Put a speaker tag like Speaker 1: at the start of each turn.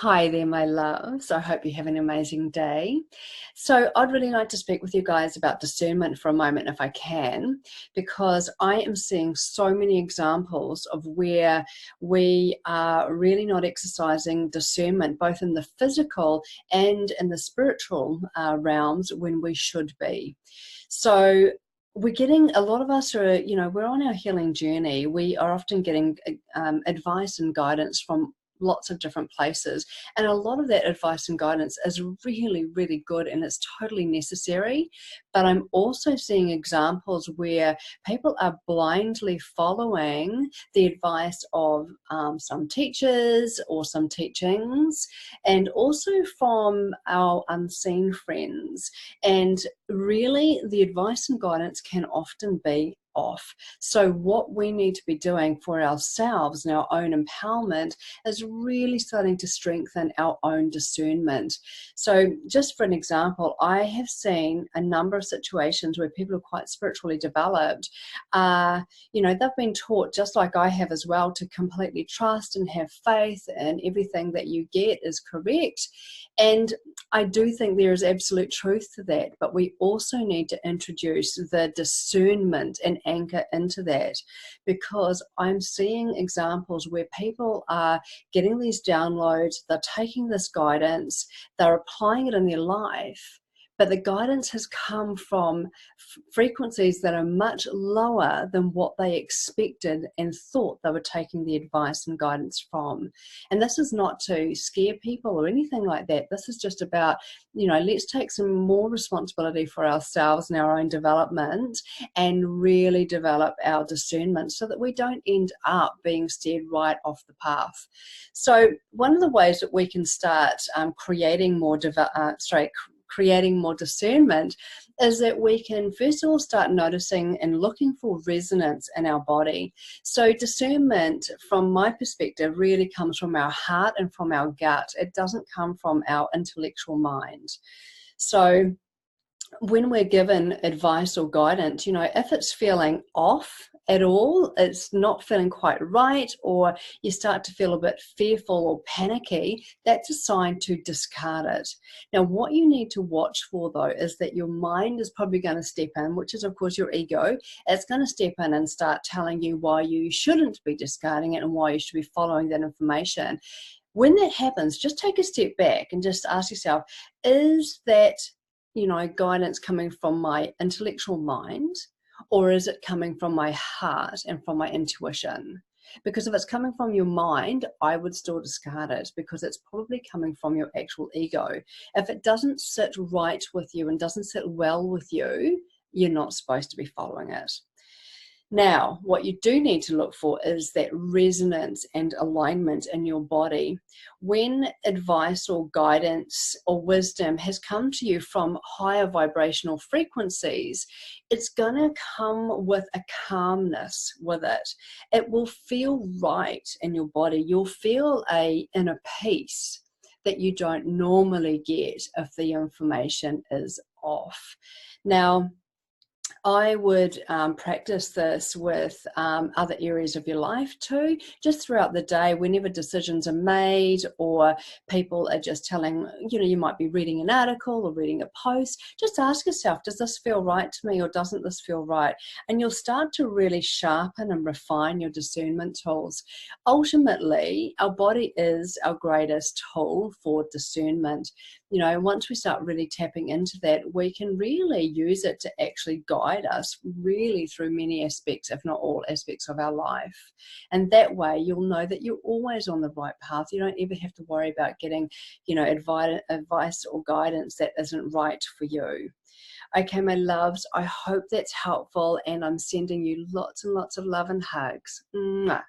Speaker 1: Hi there, my loves. I hope you have an amazing day. So I'd really like to speak with you guys about discernment for a moment if I can, because I am seeing so many examples of where we are really not exercising discernment, both in the physical and in the spiritual realms when we should be. So we're getting, a lot of us are, we're on our healing journey. We are often getting advice and guidance from lots of different places, and a lot of that advice and guidance is really, really good and it's totally necessary. But I'm also seeing examples where people are blindly following the advice of some teachers or some teachings, and also from our unseen friends. And really, the advice and guidance can often be off. So what we need to be doing for ourselves and our own empowerment is really starting to strengthen our own discernment. So just for an example, I have seen a number of situations where people are quite spiritually developed. They've been taught, just like I have as well, to completely trust and have faith and everything that you get is correct. And I do think there is absolute truth to that, but we also need to introduce the discernment and anchor into that, because I'm seeing examples where people are getting these downloads, they're taking this guidance, they're applying it in their life, but the guidance has come from frequencies that are much lower than what they expected and thought they were taking the advice and guidance from. And this is not to scare people or anything like that. This is just about, let's take some more responsibility for ourselves and our own development and really develop our discernment so that we don't end up being steered right off the path. So one of the ways that we can start creating more discernment is that we can first of all start noticing and looking for resonance in our body. So discernment, from my perspective, really comes from our heart and from our gut. It doesn't come from our intellectual mind. So when we're given advice or guidance, if it's feeling off at all, it's not feeling quite right, or you start to feel a bit fearful or panicky, that's a sign to discard it. Now, what you need to watch for, though, is that your mind is probably going to step in, which is, of course, your ego. It's going to step in and start telling you why you shouldn't be discarding it and why you should be following that information. When that happens, just take a step back and just ask yourself, is that guidance coming from my intellectual mind, or is it coming from my heart and from my intuition? Because if it's coming from your mind, I would still discard it, because it's probably coming from your actual ego. If it doesn't sit right with you and doesn't sit well with you, you're not supposed to be following it. Now, what you do need to look for is that resonance and alignment in your body. When advice or guidance or wisdom has come to you from higher vibrational frequencies, it's going to come with a calmness with it. It will feel right in your body. You'll feel a inner peace that you don't normally get if the information is off. Now, I would practice this with other areas of your life too, just throughout the day, whenever decisions are made or people are just telling, you might be reading an article or reading a post. Just ask yourself, does this feel right to me or doesn't this feel right? And you'll start to really sharpen and refine your discernment tools. Ultimately, our body is our greatest tool for discernment. Once we start really tapping into that, we can really use it to actually guide us really through many aspects, if not all aspects of our life. And that way you'll know that you're always on the right path. You don't ever have to worry about getting, advice or guidance that isn't right for you. Okay, my loves, I hope that's helpful, and I'm sending you lots and lots of love and hugs. Mwah.